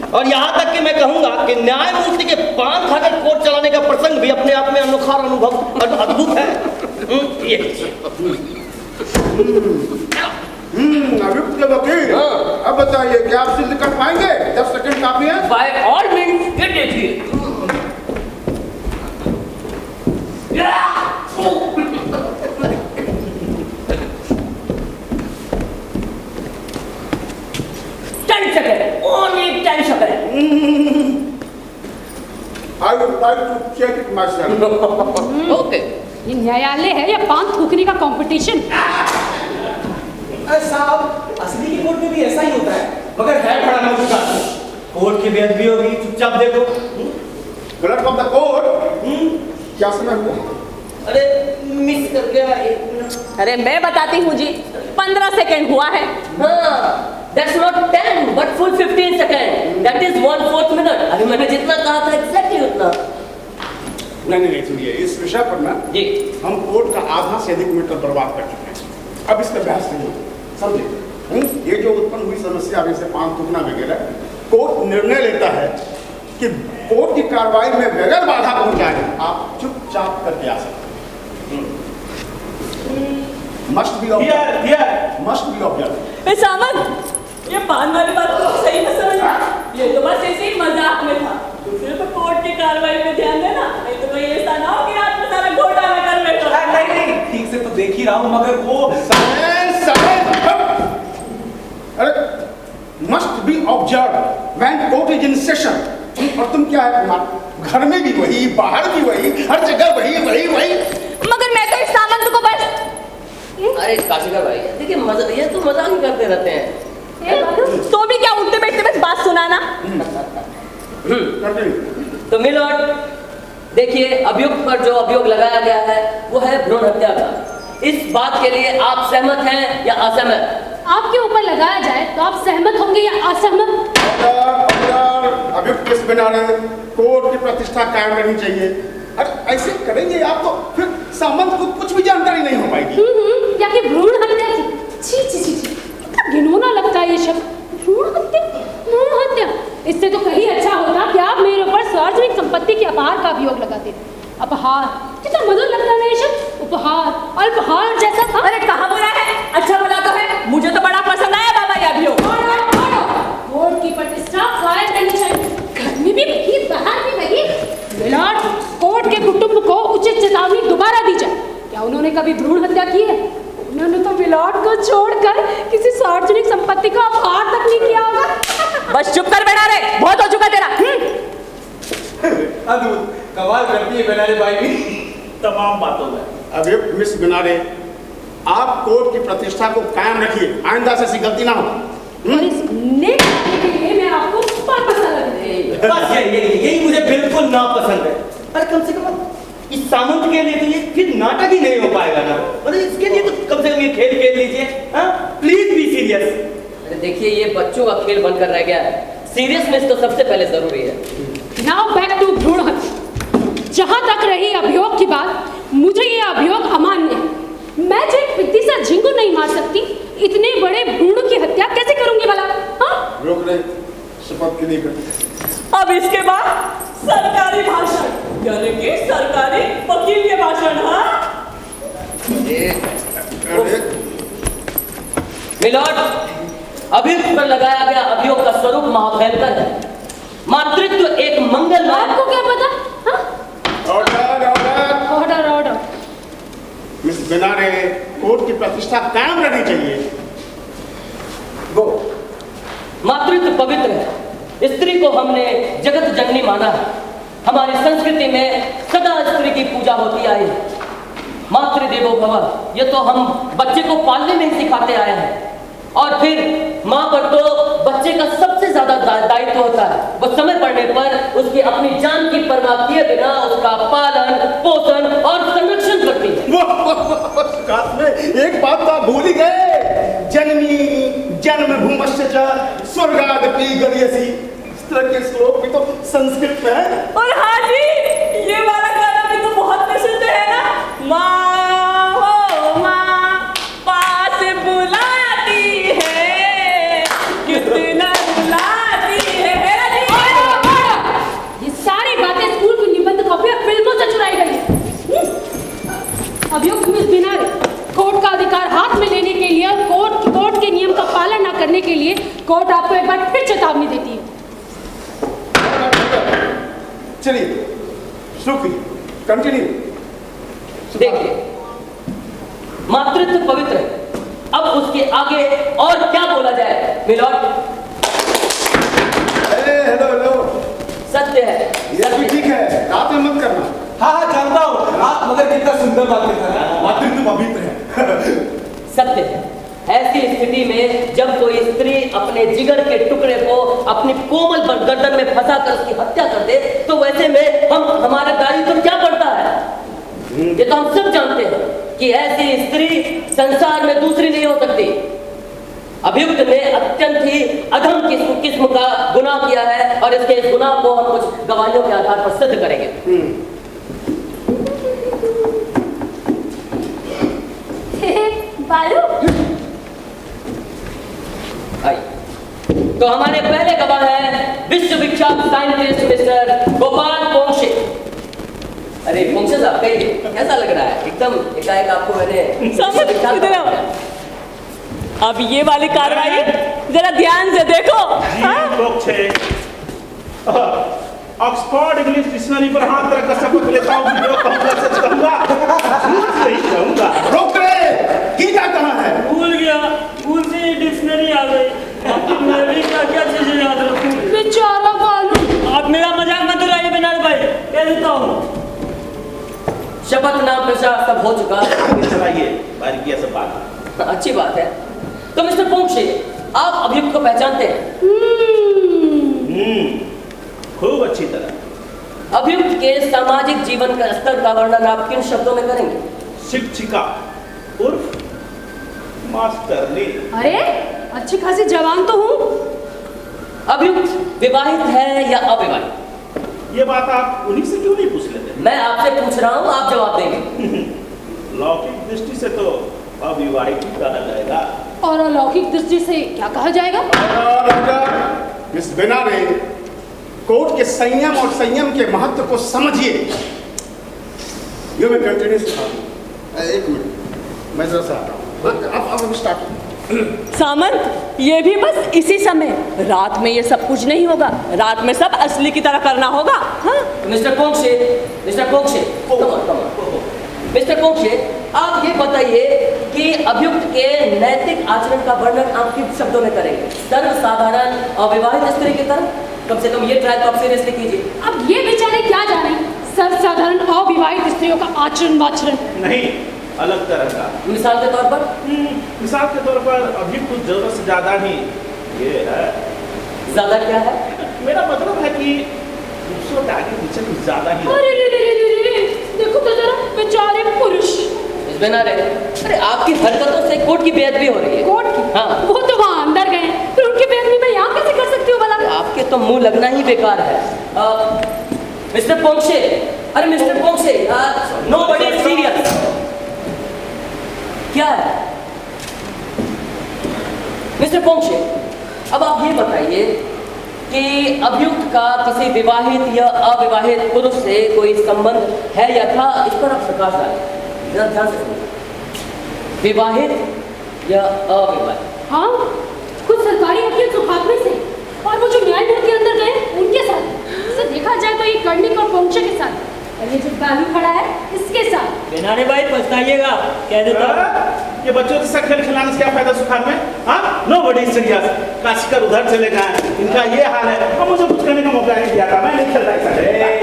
और यहाँ तक कि मैं कहूंगा कि न्यायमूर्ति के पान खाकर कोर्ट चलाने का प्रसंग भी अपने आप में अनोखा और अनुभव अद्भुत है। अभियुक्त वकील, अब बताइए क्या आप सिद्ध कर पाएंगे 10 सेकंड काफी है? बाय ऑल मीन्स ये देखिए। Only 10 seconds. I would like to check it myself. Okay. ये न्यायालय है या पान थूकने का कंपटीशन? साहब असली की कोर्ट में भी ऐसा ही होता है, मगर है बड़ा मौजूदा। कोर्ट की बेअदबी होगी, चुपचाप देखो। क्लर्क ऑफ द कोर्ट, क्या समय हुआ? अरे मिस कर गया 1 मिनट। अरे मैं बताती हूँ जी, 15 सेकंड हुआ है। हाँ, that's not 10 but full 15 second. That is 1/4 minute. अरे मैंने जितना कहा था एग्जैक्टली उतना। नहीं सुनिए, इस विषय पर ना जी हम कोर्ट का आधा से अधिक मीटर बर्बाद कर चुके हैं। अब इस पर बहस नहीं होगी, समझे? ये जो उत्पन्न हुई समस्या जैसे पान थूकना वगैरह, कोर्ट निर्णय लेता है कि कोर्ट की कार्रवाई में बगैर बाधा पहुंचाए आप चुपचाप करके आ सकते हैं। Must be observe. सामंत, ये पान वाली बात को सही में समझना। ये तो बस ऐसे ही मजाक में था। दूसरे तो कोर्ट की कार्रवाई में ध्यान देना, नहीं तो कोई ऐसा ना हो कि रात में सारा घोटाला कर बैठो। नहीं ठीक से तो देख ही रहा हूँ, मगर वो अरे must be observe when court is in session. और तुम क्या है, घर में भी वही, बाहर भी वही, हर जगह वही। मगर मैं तो इस सामंत को बस अरे काशिका भाई देखिए, ये तो मजाक ही करते रहते हैं। तो भी क्या उठते बैठते बस बात सुनाना। तो मिलोट देखिए, अभियुक्त पर जो अभियोग लगाया गया है वो है भ्रूण हत्या का। इस बात के लिए आप सहमत हैं या असहमत? आपके ऊपर लगाया जाए तो आप सहमत होंगे या असहमत? अभियुक्त किस बिना कोर्ट की प्रतिष्ठा कायम रहनी चाहिए। अरे ऐसे करेंगे आप तो फिर सामंत को कुछ भी जानकारी नहीं हो पाएगी। या कि भ्रूण हत्या की? छी, घिनौना लगता है ये शब्द, भ्रूण हत्या। इससे तो कहीं अच्छा होता कि आप मेरे ऊपर सार्वजनिक संपत्ति के अपहार का अभियोग लगाते। अपहार कितना मधुर लगता है ये शब्द, उपहार, अल्पहार जैसा था। अरे कहाँ बुरा है, अच्छा भला तो है। मुझे तो बड़ा पसंद आया बाबा ये अभियोग। कोर्ट की प्रतिष्ठा कायम रहनी चाहिए, घर में भी वही, बाहर भी वही। मिलॉर्ड, कोर्ट के कुटुंब को उचित चेतावनी दोबारा दी जाए। क्या उन्होंने कभी भ्रूण हत्या की है? उन्होंने तो मिलॉर्ड को छोड़कर किसी सार्वजनिक संपत्ति का अपहार तक नहीं किया होगा। बस चुप कर बैठा रे, बहुत हो चुका तेरा। अद्भुत, कमाल करती है बनारे भाई भी तमाम बातों में। अभियुक्त मिस बिनारे, आप कोर्ट की प्रतिष्ठा को कायम रखिए, आइंदा से ऐसी गलती ना हो। और इस नेक कार्य के लिए मैं आपको वापस अलग बस यही मुझे बिल्कुल नापसंद है। अरे कम से कम इस सामंत के लिए तो ये फिर नाटक ही नहीं हो पाएगा ना। मतलब इसके लिए तो कम से कम ये खेल खेल लीजिए। Please be serious. अरे देखिए, ये बच्चों का खेल बनकर रह गया है। सीरियसनेस तो सबसे पहले जरूरी है। नाउ बैक टू भ्रूण हत्या। जहां तक रही अभियोग की बात, मुझे ये अभियोग अमान्य है। मैं जो एक पिद्दी सा झिंगुर नहीं मार सकती, इतने बड़े भ्रूण की हत्या कैसे करूंगी भला? हाँ, रोक रहे, शपथ के लिए करते। अब इसके बाद सरकारी भाषण, यानी कि सरकारी वकील के भाषण। हाँ मिलॉर्ड, अभियुक्त पर लगाया गया अभियोग का स्वरूप महाभयंकर है। मातृत्व एक मंगल। आपको क्या पता? हाँ? ऑर्डर। मिस बिनारे, कोर्ट की प्रतिष्ठा कायम रहनी चाहिए। गो। मातृत्व पवित्र है। स्त्री को हमने जगत जननी माना है। हमारी संस्कृति में सदा स्त्री की पूजा होती आई है। मातृदेवो भव, ये तो हम बच्चे को पालने में ही सिखाते आए हैं। और फिर माँ पर तो बच्चे का सबसे ज्यादा दायित्व होता है। वो समय पड़ने पर उसकी अपनी जान की परवाह किए बिना उसका पालन, पोषण और संरक्षण करती भूल ही गए। जन्मी जन्मभूमश्च च स्वर्गादपि गरीयसी। इस तरह के श्लोक भी तो संस्कृत में है। और हाँ जी, ये वाला गाना भी तो बहुत प्रसिद्ध है ना। माँ हो माँ पास बुलाती है, कितना बुलाती है। ये सारी बातें स्कूल की निबंध कॉपी और फिल्मों से चुराई गई हैं। अभियुक्त मिस बिनारे, कोर्ट का अधिकार हाथ में लेने के लिए और कोर्ट के नियम का पालन न करने के लिए कोर्ट आपको एक बार फिर चेतावनी देती है। चलिए शुरू कीजिए, कंटिन्यू। देखिए, मातृत्व पवित्र है, अब उसके आगे और क्या बोला जाए मिलॉर्ड? हेलो सत्य है, ये भी ठीक है, आप ये मत करना। हाँ जानता हूँ आप, मगर कितना सुंदर बात कर रहे हैं। मातृत्व पवित्र है। सत्य है। ऐसी स्थिति में जब कोई स्त्री अपने जिगर के टुकड़े को अपनी कोमल गर्दन में फंसा कर उसकी हत्या कर दे, तो वैसे में हमारे दाढ़ी तो क्या पड़ता है? ये तो हम सब जानते हैं कि ऐसी स्त्री संसार में दूसरी नहीं हो सकती। अभियुक्त ने अत्यंत ही अधम किस्म का गुनाह किया है और इसके इस गुनाह को हम कुछ गवाहियों के आधार पर सिद्ध करेंगे। बालू, तो हमारे पहले गवाह हैं विश्व विख्यात साइंटिस्ट मिस्टर गोपाल पोंक्षे। अरे पोंक्षे साहब, कहिए कैसा लग रहा है? एकदम एकाएक आपको मैंने समझ इधर आओ। अब ये वाली कार्रवाई जरा ध्यान से देखो। ऑक्सफोर्ड इंग्लिश डिक्शनरी पर हाथ रखकर शपथ लेता हूँ कि जो कहूँगा सच कहूँगा, झूठ नहीं कहूँगा। रोक रे, गीता कहाँ है? भूल गया, भूल से डिक्शनरी आ गई। अब मैं भी क्या चीजें याद रखूं? बेचारा बालू। आप मेरा मजाक मत उड़ाइए बिनार भाई, कह देता हूँ। शपथ नाम पेशा सब हो चुका। चलाइए, बारीकी सब बात। अच्छी बात है। तो मिस्टर पोंक्षे, आप अभियुक्त को पहचानते हैं? खूब अच्छी तरह। अभियुक्त के सामाजिक जीवन का स्तर का वर्णन आप किन शब्दों में करेंगे? शिक्षिका उर्फ मास्टरनी। अरे अच्छी खासी जवान तो हूँ। अभियुक्त विवाहित है या अविवाहित? ये बात आप उन्हीं से क्यों नहीं पूछ लेते? मैं आपसे पूछ रहा हूँ, आप जवाब देंगे। लौकिक दृष्टि से तो अविवाहित ही कहा जाएगा। और अलौकिक दृष्टि से क्या कहा जाएगा? मिस बिनारे, कोर्ट के संयम और संयम के महत्व को समझिए। ये मैं कंटिन्यू सिखाऊं। एक मिनट, मैं जरा सा आता हूँ। अब स्टार्ट। सामंत, ये भी बस इसी समय, रात में ये सब कुछ नहीं होगा। रात में सब असली की तरह करना होगा। हाँ? Mister Ponkshe, mister Ponkshe, mister Ponkshe, आप ये बताइए कि अभियुक्त के नैतिक आचरण का वर्णन आप किन शब्दों में करेंगे? सर्वसाधारण अविवाहित स्त्री की तरह? कम से कम ये ट्रायल तो आप सीरियसली कीजिए। अब ये बेचारे क्या जाने सर्वसाधारण अविवाहित स्त्रियों का आचरण वाचरण। नहीं, अलग तरह का। मिसाल के तौर पर? मिसाल के तौर पर अभी कुछ जरूरत से ज्यादा ही ये है। ज्यादा क्या है? मेरा मतलब है कि दूसरों के आगे पीछे कुछ ज्यादा ही। अरे रे, देखो तो जरा बेचारे पुरुष। अरे आपकी हरकतों से कोर्ट की बेअदबी हो रही है। कोर्ट की? हाँ। वो तो वहाँ अंदर गए, फिर उनकी बेअदबी मैं यहाँ कैसे कर सकती हूँ भला? आपके तो मुंह लगना ही बेकार है। मिस्टर पोंक्षे, अरे mister Ponkshe, nobody is serious. क्या है मिस्टर पोंक्षे? अब आप ये बताइए कि अभियुक्त का किसी विवाहित या अविवाहित पुरुष से कोई संबंध है या था? इस पर आप प्रकाश डालें, जरा ध्यान से सुनिए। विवाहित या अविवाहित? हाँ, कुछ सरकारी वकील सुखात्मे से, और वो जो न्यायालय के अंदर गए उनके साथ। इसे देखा जाए तो ये कर्णिक और पोंक्षे के साथ, और ये जो बालू खड़ा है इसके साथ। बिनारे भाई पछताइएगा, कह देता हूँ। ये बच्चों के साथ खेल खिलाने से क्या फायदा सुखान में? हाँ, नोबडी इज सीरियस। काशीकर उधर चले गए, इनका ये हाल है। अब मुझे कुछ करने का मौका नहीं दिया था, मैं नहीं खेलता ऐसा।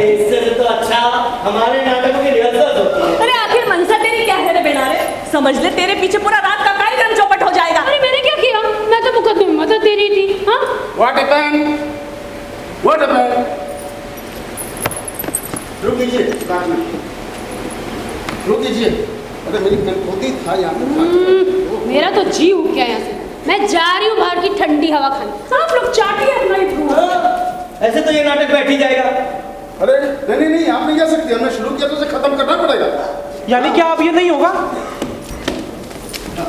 इससे तो अच्छा हमारे नाटकों की रिहर्सल होती है। अरे आखिर मनसा तेरी क्या है रे बिनारे? समझ ले तेरे पीछे पूरा रात का कार्यक्रम चौपट हो जाएगा। अरे मैंने क्या किया? मैं तो मुकदमे में मदद दे रही थी। हाँ, What happened? What happened? रुक कीजिए, बात में रुक कीजिए। अरे मेरी गलती था यहाँ पे। मेरा तो जी उठ गया यहाँ से। मैं जा रही हूँ बाहर की ठंडी हवा खाने। आप लोग चाटिए अपना ही भूख। ऐसे तो ये नाटक बैठ ही जाएगा। अरे नहीं आप नहीं जा सकती, हमने शुरू किया तो उसे खत्म करना पड़ेगा। यानी क्या अब ये नहीं होगा? हाँ,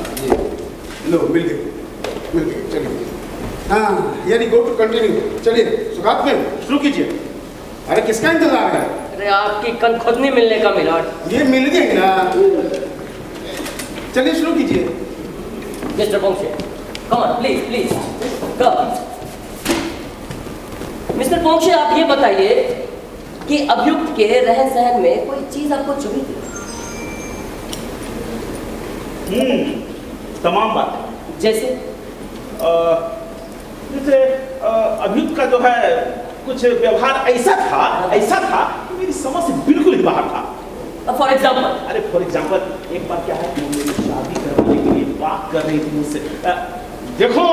लो मिल गए चलिए। हाँ यानी गो टू कंटिन्यू। चलिए सुगात में शुरू कीजिए। अरे किसका इंतजार है? अरे आपकी कन खुद नहीं मिलने का मिलॉर्ड। ये मिल गई ना। चलिए शुरू कीजिए। Mister Ponkshe, come on please come. Mister Ponkshe, आप ये बताइए कि अभियुक्त के रहन सहन में कोई चीज आपको चुभी थी? तमाम बातें। जैसे अभियुक्त का जो है कुछ व्यवहार ऐसा था कि मेरी समझ से बिल्कुल ही बाहर था। For example? अरे फॉर एग्जाम्पल एक बार क्या है कि वो मेरी शादी करवाने के लिए बात कर रही थी मुझसे। देखो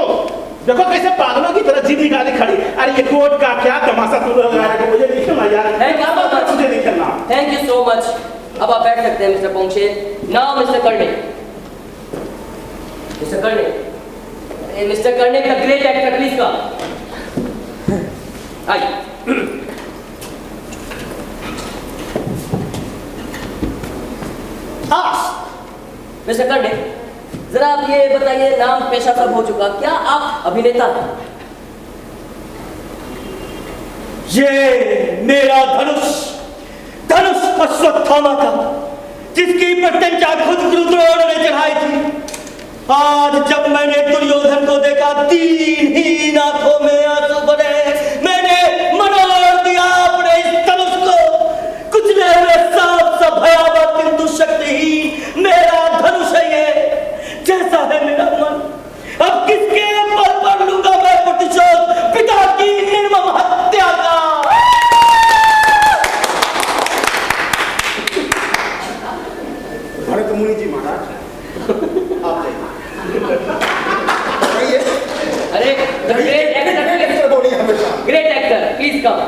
कैसे पागलों की तरह जिद निकाली खड़ी। अरे ये कोर्ट का क्या तमाशा तुम लोग लगा रहे हो? मुझे नहीं खेलना यार। मुझे नहीं खेलना। Thank you so much. अब आप बैठ सकते हैं mister Ponkshe. Now mister Karnik. Mister Karnik the great actor, please come. आइए। मिस्टर कर्णिक, जरा आप ये बताइए, नाम पेशा सब हो चुका, क्या आप अभिनेता हैं? ये मेरा धनुष अश्वत्थामा का, जिसकी प्रत्यंचा खुद रुद्रोण ने चढ़ाई थी। आज जब मैंने दुर्योधन को देखा, 3 ही नाथों में आंसू भरे, मैंने मरोड़ दिया अपने इस धनुष को। कुचले हुए सांप सा भयावह किंतु शक्तिहीन मेरा धनुष है ये, जैसा है मेरा मन। अब किसके बल पर लूंगा मैं प्रतिशोध पिता की निर्मम हत्या का। अरे तो मुनि जी महाराज आप जाइए। अरे great actor please come.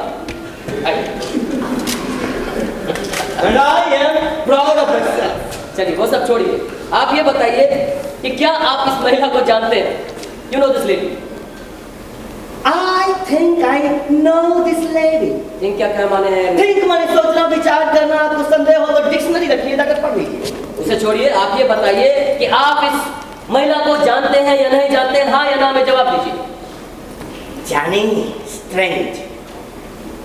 And I am proud of myself. चलिए वो सब छोड़िए, आप ये बताइए कि क्या आप इस महिला को जानते हैं? You know this lady? I think I know this lady. Think क्या माने हैं? Think माने सोचना, विचार करना। आपको संदेह हो तो डिक्शनरी रखिए, जाकर पढ़ लीजिए। उसे छोड़िए, आप ये बताइए कि आप इस महिला को जानते हैं या नहीं जानते हैं? हाँ या ना में जवाब दीजिए। जानी स्ट्रेंज,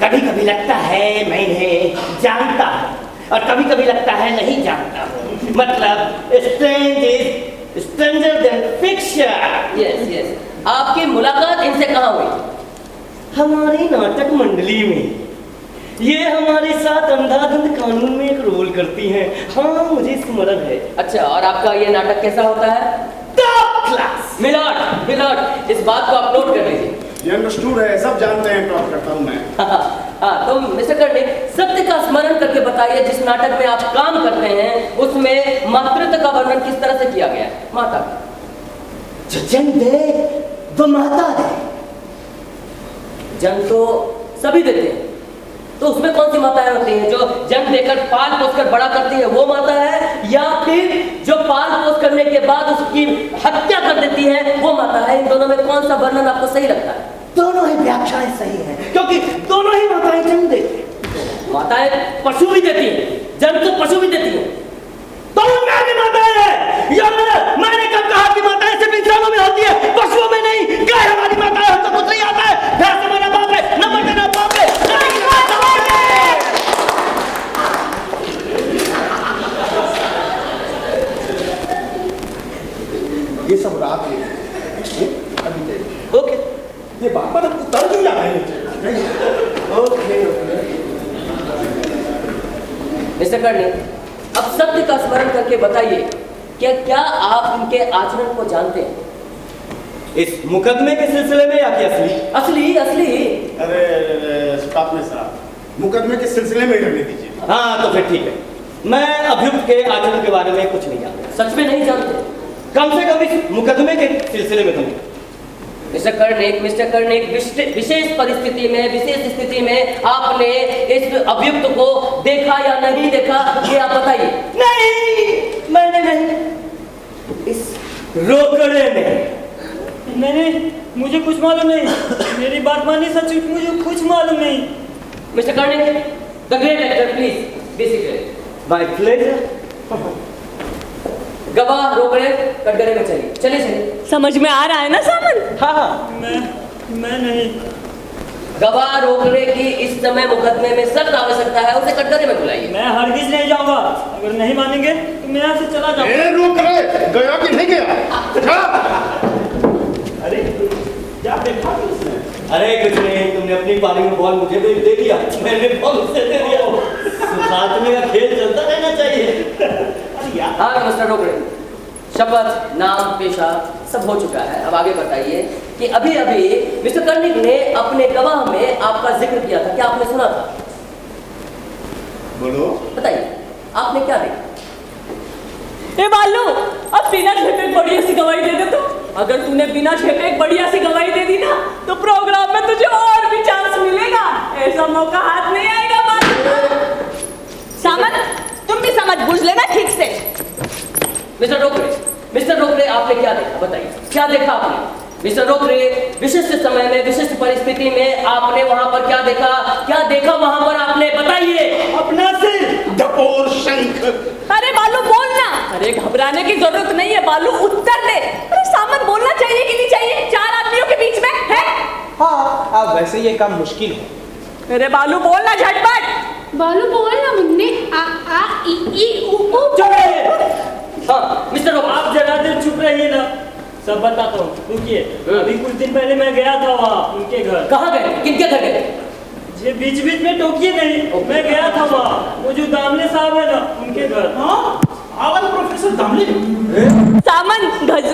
कभी कभी लगता है मैं इन्हें जानता हूं और कभी कभी लगता है नहीं जानता हूं। मतलब strange is stranger then fiction. Yes. आपकी मुलाकात इनसे कहाँ हुई? हमारी नाटक मंडली में। ये हमारे साथ अंधाधुंध कानून में एक रोल करती हैं। हाँ मुझे स्मरण है। अच्छा, और आपका ये नाटक कैसा होता है? Top class. मिलॉर्ड इस बात को आप नोट कर लीजिए। ये अंडरस्टूड है, सब जानते हैं, टॉप करता हूँ मैं। हाँ, तो मिस्टर कर्णिक, सत्य का स्मरण करके बताइए, जिस नाटक में आप काम करते हैं उसमें मातृत्व का वर्णन किस तरह से किया गया है? माता जो जन्म दे वो माता है। जन्म तो सभी देते हैं, तो उसमें कौन सी माताएं होती हैं? जो जन्म देकर पाल पोस कर बड़ा करती है वो माता है, या फिर जो पाल पोस करने के बाद उसकी हत्या कर देती है वो माता है? इन दोनों में कौन सा वर्णन आपको सही लगता है? दोनों ही व्याख्याएं सही है, क्योंकि दोनों ही माताएं जन्म देती हैं। माताएं पशु भी देती हैं, जन्म तो पशु भी देती हैं। तो उनमें भी माताएं हैं। या मैंने कब कहा कि माताएं सिर्फ इंसानों में होती है, पशुओं में नहीं? गाय हमारी माता है, तो कुछ नहीं आता है। भैंस हमारा बाप है, नंबर देना बाप है। ये सब रात में ओके, ये बात पर उतर क्यों जा रहे हैं? ओके मिस्टर कर्णिक, अब सत्य का स्मरण करके बताइए कि क्या आप इनके आचरण को जानते हैं? इस मुकदमे के सिलसिले में या कि असली? असली। अरे स्टॉप में साहब, मुकदमे के सिलसिले में ही रहने दीजिए। हाँ तो फिर ठीक है, मैं अभियुक्त के आचरण के बारे में कुछ नहीं जानता। सच में नहीं जानते? कम से कम इस मुकदमे के सिलसिले में तो नहीं। मिस्टर कर्णिक, विशेष परिस्थिति में, विशेष स्थिति में आपने इस अभियुक्त को देखा या नहीं देखा, ये आप बताइए। नहीं, मैंने नहीं। इस रोकड़े ने। नहीं, मुझे कुछ मालूम नहीं। मेरी बात मानिए सचमुच, मुझे कुछ मालूम नहीं। Mister Karnik, the great actor, please be seated. My pleasure. गवाह रोकड़े कटघरे में चलिए, चलिए। समझ में आ रहा है ना सामन? हाँ। मैं नहीं। गवाह रोकड़े की इस समय मुकदमे में सख्त आवश्यकता है, उसे कटघरे में बुलाइए। मैं हरगिज नहीं जाऊंगा। अगर नहीं मानेंगे तो मैं यहाँ से चला जाऊंगा। रुक रे, गया कि नहीं गया? जा। अरे क्या देखा उसने? अरे कुछ नहीं, तुमने अपनी पारी में बॉल मुझे दे दिया, मैंने बॉल उसे दे दिया। साथ में का खेल चलता रहना चाहिए। अरे यार, हाँ मिस्टर रोकड़े, शपथ, नाम, पेशा सब हो चुका है। अब आगे बताइए कि अभी अभी मिस्टर कर्णिक ने अपने गवाह में आपका जिक्र किया था, क्या आपने सुना था? बोलो। बताइए, आपने क्या देखा? ए बालू, अब बिना छेपे एक बढ़िया सी गवाही दे दे तो। अगर तूने बिना छेपे एक बढ़िया सी गवाही दे दी ना, तो प्रोग्राम में तुझे और भी चांस मिलेगा। ऐसा मौका हाथ नहीं आएगा बालू। सामन, तुम भी समझ बूझ लेना ठीक से। मिस्टर रोकड़े, आपने क्या देखा? बताइए, क्या देखा आपने? मिस्टर रोकड़े, विशिष्ट समय में, विशिष्ट परिस्थिति में आपने वहां पर क्या देखा? क्या देखा वहां पर आपने? बताइए। अपना सिर डपोर शंख। अरे बालू बोलना। अरे घबराने की जरूरत नहीं है बालू, उत्तर दे। अरे सामन बोलना चाहिए कि नहीं चाहिए? 4 आदमियों के बीच में है। हाँ, अब वैसे ये काम मुश्किल है। अरे बालू बोलना झटपट। बालू बोलना मुन्ने, आ आ ई ई उ उ। चुप रहिए। हाँ मिस्टर रोकड़े, आप जरा देर चुप रहिए ना। सब बताता हूँ, रुकिए। अभी कुछ दिन पहले मैं गया था वहाँ उनके घर। कहाँ गए? किनके घर गए? ये बीच बीच में टोकिए नहीं। मैं गया था वहाँ, वो जो दामले साहब है ना, उनके घर। हाँ, आवाज प्रोफेसर दामले। सामन,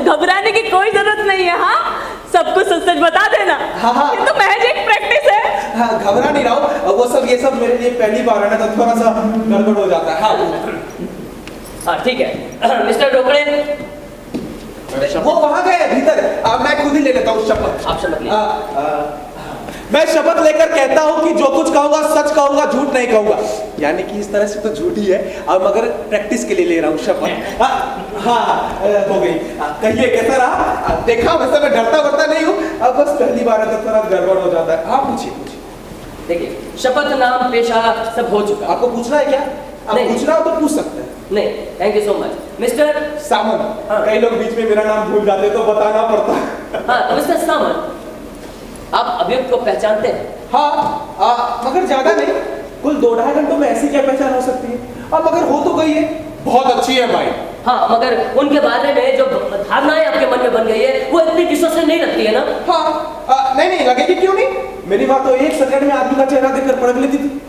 घबराने की कोई जरूरत नहीं है। हाँ, सबको सच सच बता देना। हाँ। ये तो महज एक प्रैक्टिस है। हाँ, घबरा नहीं रहा हूँ। वो सब ये सब मेरे लिए पहली बार है ना, तो थोड़ा सा गड़बड़ हो जाता है। हाँ ठीक है। मिस्टर रोकड़े, वो वहां गए भीतर। मैं खुद ही ले लेता हूँ शपथ। आप शपथ लीजिए। मैं शपथ लेकर कहता हूँ कि जो कुछ कहूंगा सच कहूंगा, झूठ नहीं कहूंगा। यानी कि इस तरह से तो झूठ ही है, अब मगर प्रैक्टिस के लिए ले रहा हूँ शपथ। हो गई। कहिए कैसा रहा? देखा, वैसे मैं डरता वरता नहीं हूँ, अब बस पहली बार है तो थोड़ा गड़बड़ हो जाता है। हाँ पूछिए। देखिए, शपथ, नाम, पेशा सब हो चुका। आपको पूछना है क्या? आप नहीं। पूछना हो तो पूछ सकते हैं। नहीं, thank you so much. Mister सामन। हाँ। कई लोग बीच में मेरा नाम भूल जाते तो बताना पड़ता। हाँ, तो मिस्टर सामन, आप अभियुक्त को पहचानते हैं? हाँ, मगर ज्यादा नहीं। कुल 2-2.5 घंटों में ऐसी क्या पहचान हो सकती है? अब मगर हो तो गई है, बहुत अच्छी है भाई। हाँ, मगर उनके बारे में जो धारणाएं आपके मन में बन गई है, वो इतनी विश्वसनीय नहीं लगती है ना? हाँ, नहीं लगेगी, क्यों नहीं? मेरी बात तो 1 सेकंड में आदमी का चेहरा देखकर पढ़ लेती थी।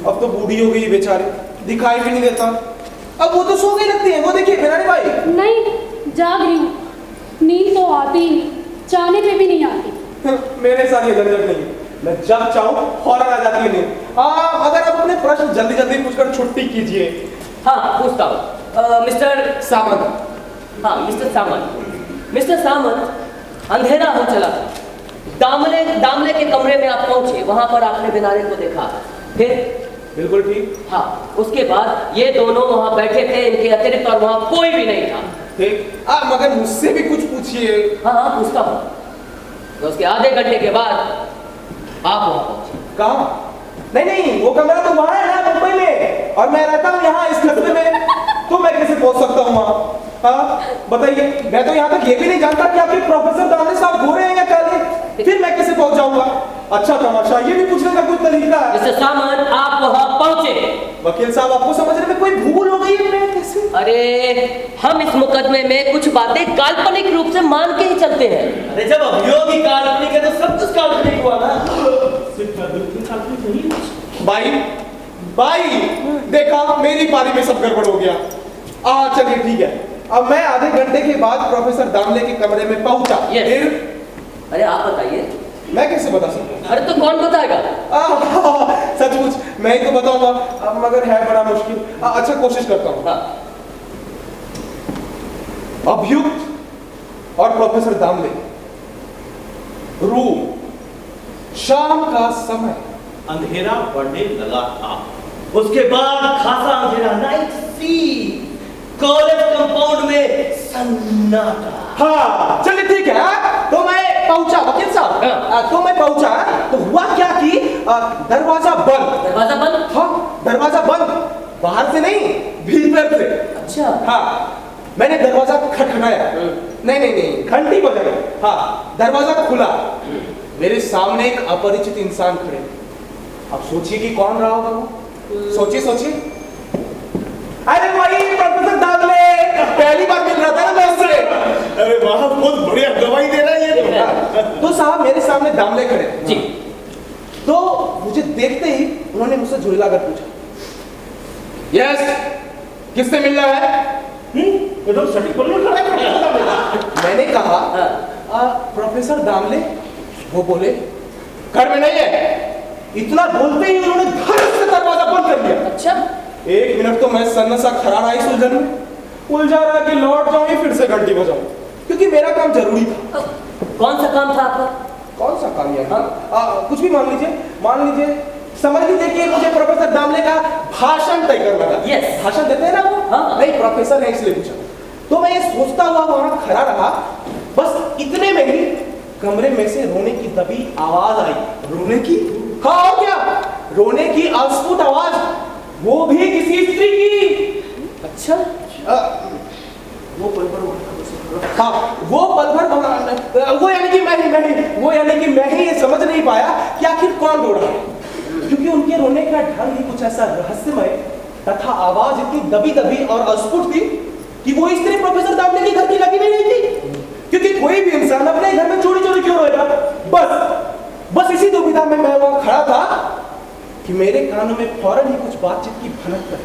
अब तो बूढ़ी हो गई बेचारी, दिखाई भी नहीं देता। अब वो तो सो गई लगती है। वो देखिए बेनारे भाई। नहीं, जाग रही हूँ। नींद तो आती ही नहीं, चाहने पे भी नहीं आती। मेरे साथ ये झंझट नहीं। मैं जब चाहूँ फौरन आ जाती है नींद। हाँ, अगर आप अपने प्रश्न जल्दी जल्दी पूछकर छुट्टी कीजिए। हाँ, पूछता हूँ। मिस्टर सामंत। हाँ, मिस्टर सामंत। मिस्टर सामंत, अंधेरा हो चला था, दामले के कमरे में आप पहुंचे, वहां पर आपने बिनारे को देखा। फिर? बिल्कुल ठीक। हाँ, उसके बाद ये दोनों वहां बैठे थे, इनके अतिरिक्त और वहां कोई भी नहीं था। ठीक। मगर मुझसे भी कुछ पूछिए। हाँ, पूछता हूँ। तो उसके आधे घंटे के बाद आप वहां पहुंचे। कहाँ? नहीं, वो कमरा तो वहां है ना, मुंबई में, और मैं रहता हूँ यहाँ इस कस्बे में। तो मैं कैसे पहुंच सकता हूँ वहाँ? हाँ बताइए। मैं तो यहाँ तक ये भी नहीं जानता कि आपके प्रोफेसर दामले साहब गोरे हैं या काले। फिर मैं कैसे पहुंच जाऊंगा? अच्छा तमाशा, ये भी पूछने का कोई तरीका है? मिस्टर सामंत, आप वहां पहुंचे। वकील साहब, आपको समझने में कोई भूल हो गई है? मैं कैसे? अरे, हम इस मुकदमे में कुछ बातें काल्पनिक रूप से मान के ही चलते हैं। अरे जब अभियोग ही काल्पनिक है तो सब कुछ काल्पनिक हुआ ना। भाई देखा, मेरी पारी में सब गड़बड़ हो गया। चलिए ठीक है। अब मैं आधे घंटे के बाद प्रोफेसर दामले के कमरे में पहुंचा। फिर? अरे आप बताइए। मैं कैसे बता सकता हूँ? अरे तो कौन बताएगा? सचमुच मैं ही तो बताऊंगा, मगर है बड़ा मुश्किल। अच्छा कोशिश करता हूँ। अभियुक्त और प्रोफेसर दामले, रूम, शाम का समय, अंधेरा बढ़ने लगा था। उसके बाद खासा अंधेरा, नाइट सी, कॉलेज कंपाउंड में सन्नाटा। हाँ चलिए ठीक है। तो मैं पहुंचा वकील साहब, तो मैं पहुंचा तो हुआ क्या कि दरवाजा बंद। दरवाजा बंद? हाँ दरवाजा बंद, बाहर से नहीं भीतर से। अच्छा। हाँ मैंने दरवाजा खटखटाया, नहीं घंटी बजाई, हाँ दरवाजा खुला, मेरे सामने एक अपरिचित इंसान खड़े। अब सोचिए कि कौन रहा होगा वो, सोचिए। अरे वही प्रोफेसर दामले, पहली बार मिल रहा था ना मैं उससे। अरे वाह, बहुत बढ़िया गवाही दे रहा है ये तो साहब मेरे सामने दामले खड़े जी। तो मुझे देखते ही उन्होंने मुझसे झुरला कर पूछा, यस किससे मिलना है? एकदम सटीक बोलने खड़ा है। मैंने कहा प्रोफेसर दामले। वो बोले घर में नहीं है। इतना बोलते ही उन्होंने धड़क से दरवाजा बंद कर दिया। अच्छा। 1 मिनट तो मैं सन्नासा खड़ा रहा इस उलझन में, उलझा रहा कि लौट जाऊं या फिर से घंटी बजाऊं, क्योंकि मेरा काम जरूरी था। कौन सा काम था आपका? कौन सा काम है? कुछ भी मान लीजिए, समझ लीजिए कि मुझे प्रोफेसर दामले का भाषण तय करना था। Yes. भाषण देते हैं ना वो? हाँ। नहीं प्रोफेसर है इसलिए पूछा। तो मैं ये सोचता हुआ वहां खड़ा रहा, बस इतने में ही कमरे में से रोने की दबी आवाज आई। रोने की? हाँ और क्या, रोने की अस्फुट आवाज, वो भी किसी स्त्री की। अच्छा। वो पल भर वो यानी कि मैं ही ये समझ नहीं पाया कि आखिर कौन रो रहा है, क्योंकि उनके रोने का ढंग ही कुछ ऐसा रहस्यमय तथा आवाज इतनी दबी और अस्फुट थी कि वो स्त्री प्रोफेसर दामले के घर की लगी नहीं थी। क्योंकि कोई भी इंसान अपने घर में चोरी क्यों रोएगा? बस इसी दुविधा में मैं वहां खड़ा था कि मेरे कानों में फौरन ही कुछ बातचीत की भनक पड़ी।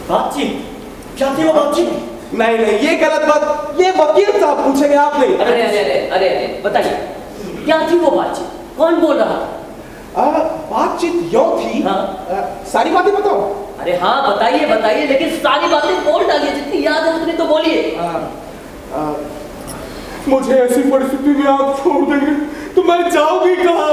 बातचीत? क्या थी वो बातचीत? नहीं ये गलत बात, ये वकील साहब पूछेंगे आप नहीं। अरे बताइए क्या थी वो बातचीत, कौन बोल रहा था? बातचीत यूं थी। हाँ। सारी बातें बताओ? अरे हाँ बताइए, लेकिन सारी बातें बोल डालिए, जितनी याद है उतनी तो बोलिए। मुझे ऐसी परिस्थिति में आप छोड़ देंगे तो मैं जाऊंगी कहाँ?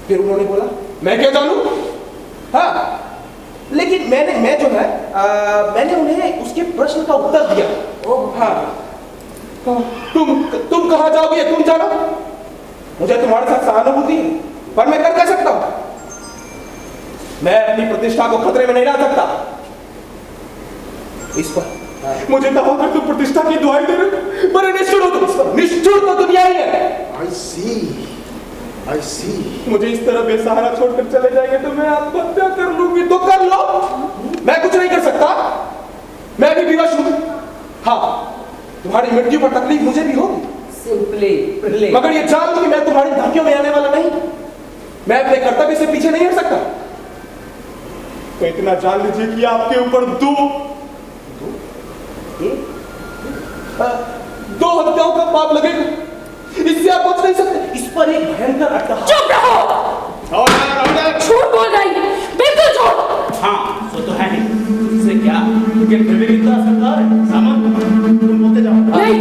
फिर उन्होंने बोला मैं क्या जानूं? हाँ लेकिन मैंने उन्हें उसके प्रश्न का उत्तर दिया। हाँ तुम कहाँ जाओगे तुम जानो, मुझे तुम्हारे साथ सहानुभूति है, पर मैं कर क्या सकता हूं? मैं अपनी प्रतिष्ठा को खतरे में नहीं डाल सकता। इस पर मुझे दबा कर तुम प्रतिष्ठा की दुआई दे रहे हो, पर निष्ठुर हो तुम, निष्ठुर तो दुनिया ही है। I see। मुझे इस तरह बेसहारा छोड़कर चले जाएंगे तो मैं आत्महत्या कर लूंगी। तो कर लो, मैं कुछ नहीं कर सकता, मैं भी विवश हूं। हाँ तुम्हारी मृत्यु पर तकलीफ मुझे भी होगी, सिंपली, मगर ये जान लो कि मैं तुम्हारी धमकियों में आने वाला नहीं, मैं अपने कर्तव्य से पीछे नहीं हट सकता। तो इतना जान लीजिए कि आपके ऊपर दो हत्याओं का पाप लगेगा, इससे आप बच नहीं सकते। इस पर एक भयंकर अट्टहास। चुप रहो, झूठ बोल रही है, बिल्कुल झूठ। हाँ सो तो है नहीं, इससे क्या, फिर भी कितना असरदार है। सामंत तुम बोलते जाओ। नहीं